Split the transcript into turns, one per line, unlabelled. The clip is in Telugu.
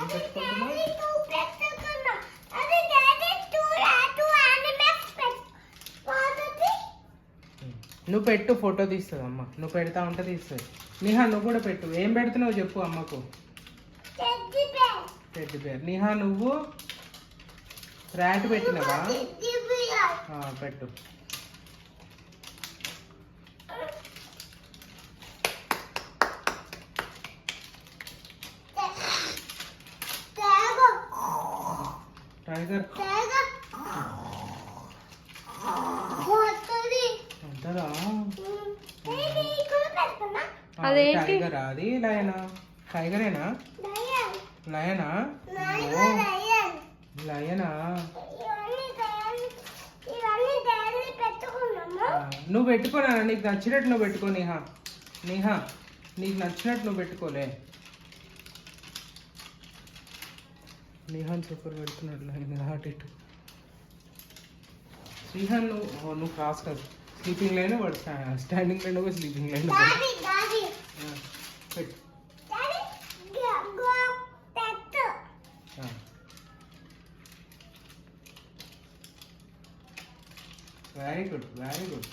ఏం పెట్టుకుంటున్నావు? నువ్వు పెట్టు, ఫోటో తీస్తుంది అమ్మ. నువ్వు పెడతా ఉంటే తీస్తుంది. నిహా నువ్వు కూడా పెట్టు. ఏం పెడుతున్నావు చెప్పు అమ్మకు. Teddy bear. నిహా నువ్వు ర్యాట్ పెట్టినవా? పెట్టు. టైగర్ అంటారా? టైగర్ అది లయనా? టైగరేనా? లయనా? లయనా? నువ్వు పెట్టుకోనా? నీకు నచ్చినట్టు నువ్వు పెట్టుకో నేహా. నేహా నీకు నచ్చినట్టు నువ్వు పెట్టుకోలే. నేహాన్ సూపర్ పెడుతున్నాడు. నేహా ఇటు శ్రీహాన్ నువ్వు క్రాస్ కాదు. స్లీపింగ్ లైన్ వాడు స్టాండింగ్ లైన్ ఒక స్లీపింగ్ లైన్ పెట్టు. Very good, very good.